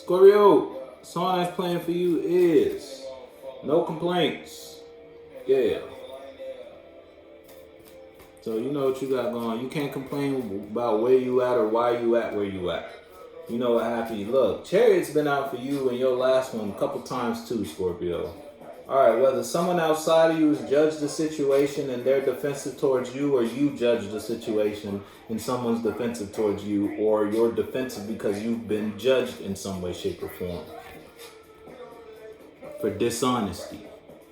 Scorpio, song that's playing for you is No Complaints. Yeah. So you know what you got going. You can't complain about where you at or why you at where you at. You know what happened. Look, Chariot's been out for you in your last one a couple times too, Scorpio. Alright, whether someone outside of you has judged the situation and they're defensive towards you, or you judge the situation and someone's defensive towards you, or you're defensive because you've been judged in some way, shape, or form. For dishonesty.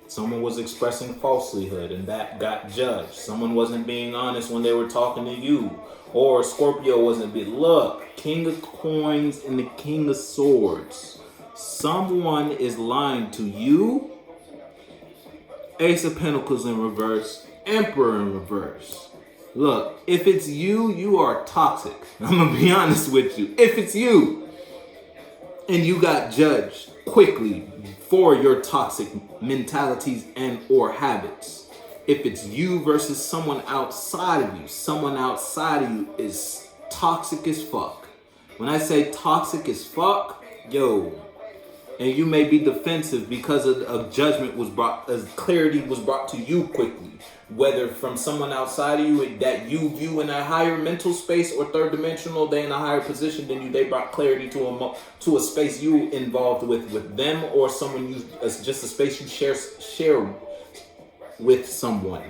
Someone was expressing falsehood and that got judged. Someone wasn't being honest when they were talking to you. Or Scorpio wasn't being... Look, King of Coins and the King of Swords. Someone is lying to you. Ace of Pentacles in reverse. Emperor in reverse. Look, if it's you, you are toxic. I'm going to be honest with you. If it's you and you got judged quickly for your toxic mentalities and or habits. If it's you versus someone outside of you, someone outside of you is toxic as fuck. When I say toxic as fuck, yo, and you may be defensive because a judgment was brought, as clarity was brought to you quickly, whether from someone outside of you that you view in a higher mental space or third dimensional, they in a higher position than you, they brought clarity to a space you involved with them, or someone you, just a space you share with someone.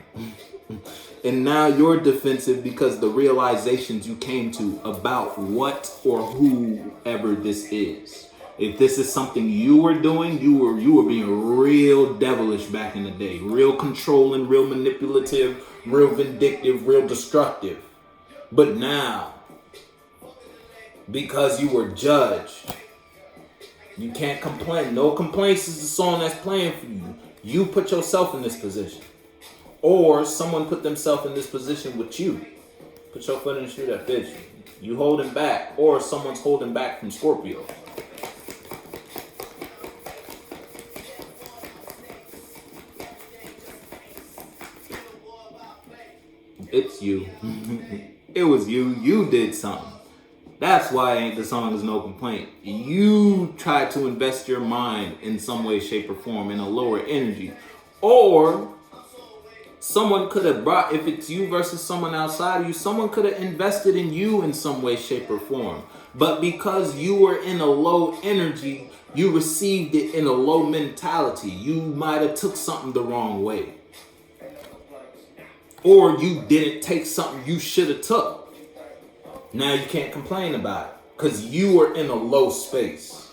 And now you're defensive because the realizations you came to about what or whoever this is. If this is something you were doing, you were being real devilish back in the day. Real controlling, real manipulative, real vindictive, real destructive. But now, because you were judged, you can't complain. No Complaints is the song that's playing for you. You put yourself in this position. Or someone put themselves in this position with you. Put your foot in the shoe that fits you. You holding back, or someone's holding back from Scorpio. It's you. It was you. You did something. That's why the song is No Complaint. You tried to invest your mind in some way, shape, or form in a lower energy. Or someone could have brought, if it's you versus someone outside of you, someone could have invested in you in some way, shape, or form. But because you were in a low energy, you received it in a low mentality. You might have took something the wrong way. Or you didn't take something you should have took. Now you can't complain about it because you were in a low space.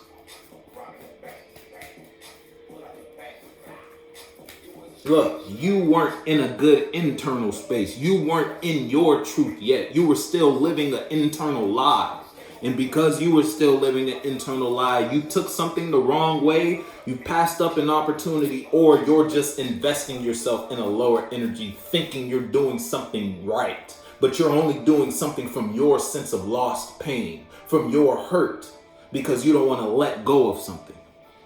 Look, you weren't in a good internal space. You weren't in your truth yet. You were still living an internal lie. And because you were still living an internal lie, you took something the wrong way, you passed up an opportunity, or you're just investing yourself in a lower energy thinking you're doing something right. But you're only doing something from your sense of lost pain, from your hurt, because you don't want to let go of something.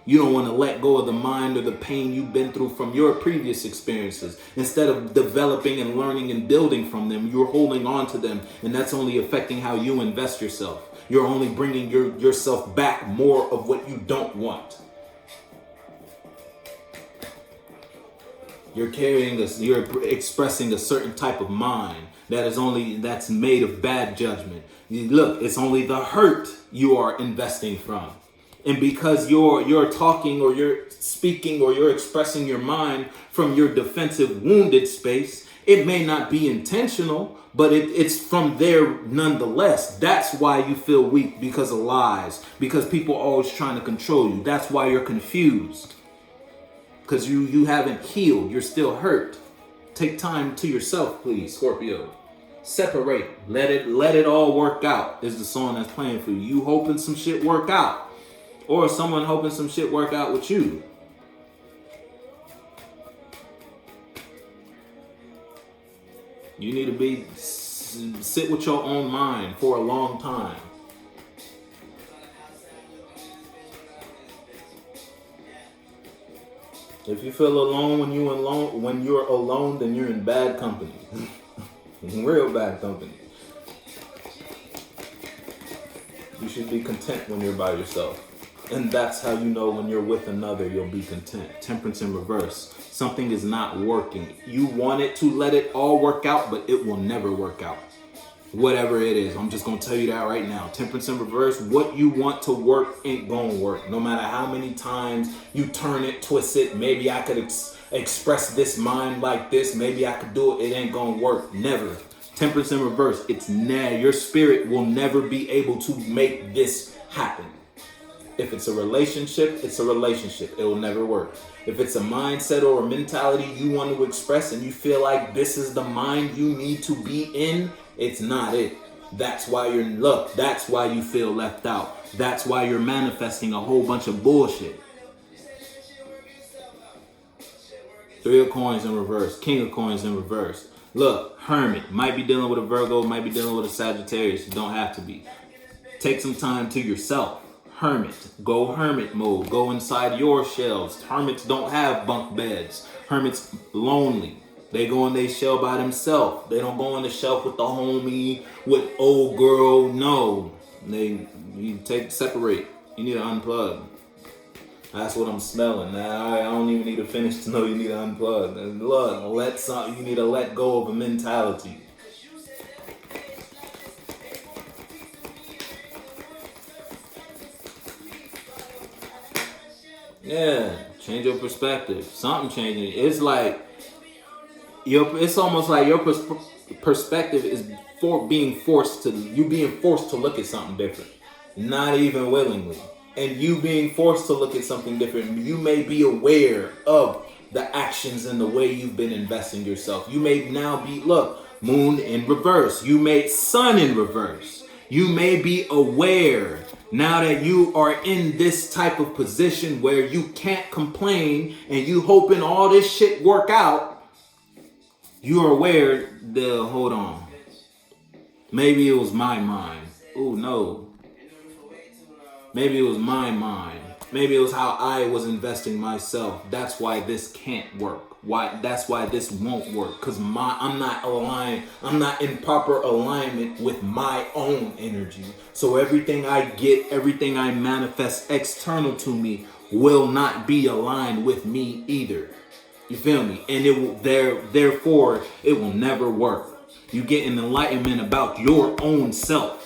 You don't want to let go of the mind or the pain you've been through from your previous experiences. Instead of developing and learning and building from them, you're holding on to them. And that's only affecting how you invest yourself. You're only bringing yourself back more of what you don't want. You're expressing a certain type of mind that's made of bad judgment. Look, it's only the hurt you are investing from. And because you're talking or you're speaking or you're expressing your mind from your defensive wounded space, it may not be intentional, but it's from there nonetheless. That's why you feel weak, because of lies, because people are always trying to control you. That's why you're confused, because you haven't healed. You're still hurt. Take time to yourself, please, Scorpio. Separate. Let it all work out is the song that's playing for you. You hoping some shit work out. Or someone hoping some shit work out with you. You need to sit with your own mind for a long time. If you feel alone when you're alone, then you're in bad company. Real bad company. You should be content when you're by yourself. And that's how you know when you're with another, you'll be content. Temperance in reverse. Something is not working. You want it to let it all work out, but it will never work out. Whatever it is, I'm just going to tell you that right now. Temperance in reverse, what you want to work ain't going to work. No matter how many times you turn it, twist it. Maybe I could express this mind like this. Maybe I could do it. It ain't going to work. Never. Temperance in reverse, your spirit will never be able to make this happen. If it's a relationship, it's a relationship. It will never work. If it's a mindset or a mentality you want to express and you feel like this is the mind you need to be in, it's not it. That's why that's why you feel left out. That's why you're manifesting a whole bunch of bullshit. Three of coins in reverse. King of coins in reverse. Look, hermit. Might be dealing with a Virgo. Might be dealing with a Sagittarius. You don't have to be. Take some time to yourself. Hermit. Go hermit mode. Go inside your shells. Hermits don't have bunk beds. Hermits lonely. They go in their shell by themselves. They don't go on the shelf with the homie, with old girl. No. You separate. You need to unplug. That's what I'm smelling. I don't even need to finish to know you need to unplug. And look, you need to let go of a mentality. Yeah, change your perspective. Something changing. It's like it's almost like your perspective is being forced to look at something different, not even willingly. And you being forced to look at something different, you may be aware of the actions and the way you've been investing yourself. You may now be moon in reverse. You may sun in reverse. You may be aware now that you are in this type of position where you can't complain and you hoping all this shit work out. You are aware hold on. Maybe it was my mind. Oh no. Maybe it was my mind. Maybe it was how I was investing myself. That's why this can't work. That's why this won't work. Because I'm not aligned. I'm not in proper alignment with my own energy. So everything I get, everything I manifest external to me will not be aligned with me either. You feel me? And therefore, it will never work. You get an enlightenment about your own self.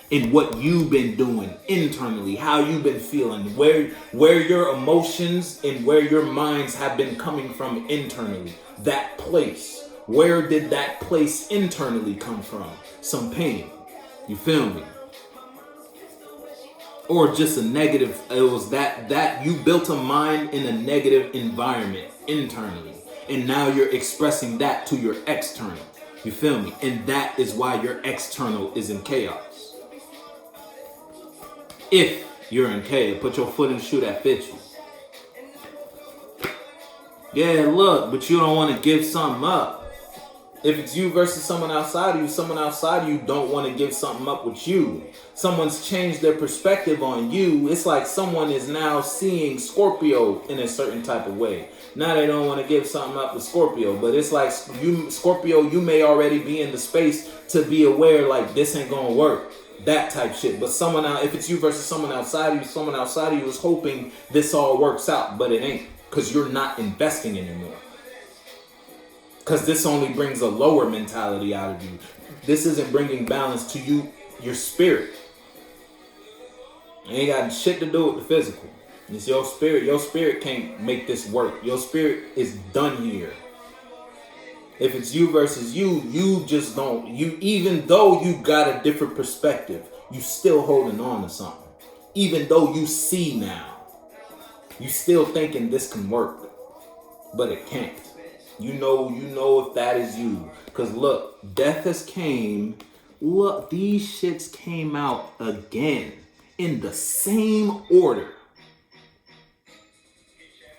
In what you've been doing internally, how you've been feeling, where your emotions and where your minds have been coming from internally. That place. Where did that place internally come from? Some pain. You feel me? Or just a negative. It was that you built a mind in a negative environment internally. And now you're expressing that to your external. You feel me? And that is why your external is in chaos. If you're in chaos, put your foot in the shoe that fits you. Yeah, look, but you don't want to give something up. If it's you versus someone outside of you don't want to give something up with you. Someone's changed their perspective on you. It's like someone is now seeing Scorpio in a certain type of way. Now they don't want to give something up with Scorpio, but it's like Scorpio, you may already be in the space to be aware like this ain't gonna work. That type shit. But if it's you versus someone outside of you is hoping this all works out, but it ain't, because you're not investing anymore. Because this only brings a lower mentality out of you. This isn't bringing balance to you, your spirit. It ain't got shit to do with the physical. It's your spirit. Your spirit can't make this work. Your spirit is done here. If it's you versus you just don't. Even though you got a different perspective, you still holding on to something. Even though you see now, you still thinking this can work, but it can't. You know if that is you. Because look, death has came. Look, these shits came out again in the same order.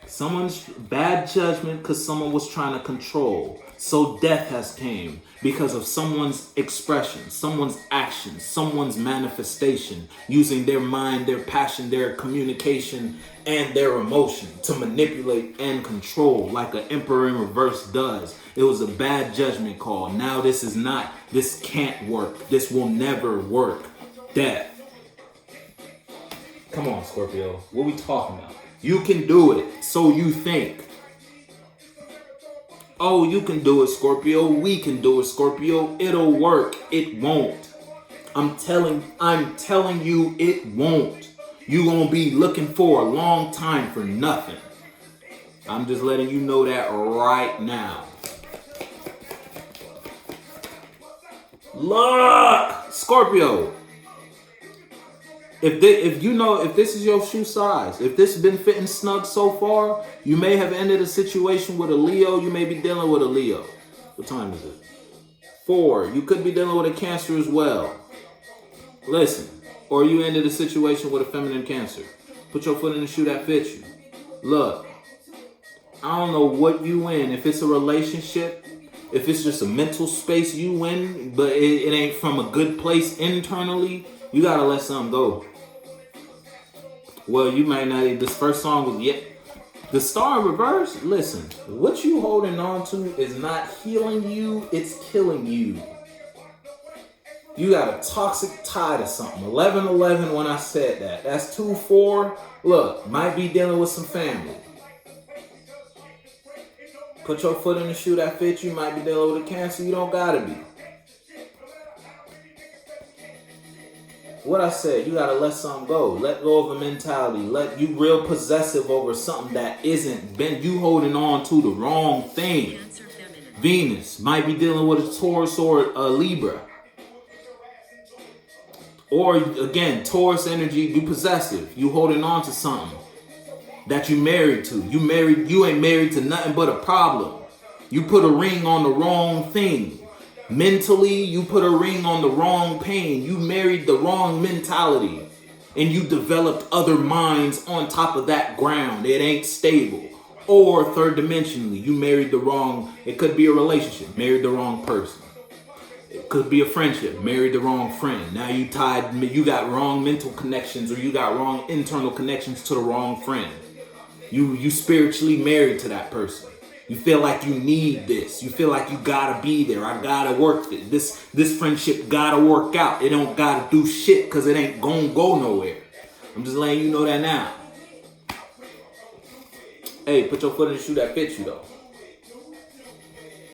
Someone's bad judgment because someone was trying to control. So death has came because of someone's expression, someone's action, someone's manifestation, using their mind, their passion, their communication, and their emotion to manipulate and control like an emperor in reverse does. It was a bad judgment call. Now this can't work. This will never work. Death. Come on, Scorpio. What we talking about? You can do it. So you think. Oh, you can do it, Scorpio. We can do it, Scorpio. It'll work. It won't. I'm telling you it won't. You're going to be looking for a long time for nothing. I'm just letting you know that right now. Look, Scorpio. If this is your shoe size, if this has been fitting snug so far, you may have ended a situation with a Leo. You may be dealing with a Leo. What time is it? 4. You could be dealing with a Cancer as well. Listen, or you ended a situation with a feminine Cancer. Put your foot in the shoe that fits you. Look, I don't know what you in. If it's a relationship, if it's just a mental space you in, but it ain't from a good place internally, you gotta let something go. Well, you might not. This first song was the star in reverse. Listen, what you holding on to is not healing you. It's killing you. You got a toxic tie to something. 11-11 when I said that. That's 2-4. Look, might be dealing with some family. Put your foot in the shoe that fits you. Might be dealing with a Cancer. You don't gotta be. What I said, you gotta let something go. Let go of a mentality. Let you real possessive over something that isn't been you holding on to the wrong thing. Venus might be dealing with a Taurus or a Libra. Or again, Taurus energy, you possessive. You holding on to something that you married to. You ain't married to nothing but a problem. You put a ring on the wrong thing. Mentally, you put a ring on the wrong pain. You married the wrong mentality. And you developed other minds on top of that ground. It ain't stable. Or third dimensionally, you married the wrong, it could be a relationship, married the wrong person. It could be a friendship, married the wrong friend. Now you got wrong mental connections, or you got wrong internal connections to the wrong friend. You spiritually married to that person. You feel like you need this. You feel like you gotta be there. I gotta work this. This friendship gotta work out. It don't gotta do shit because it ain't gonna go nowhere. I'm just letting you know that now. Hey, put your foot in the shoe that fits you though.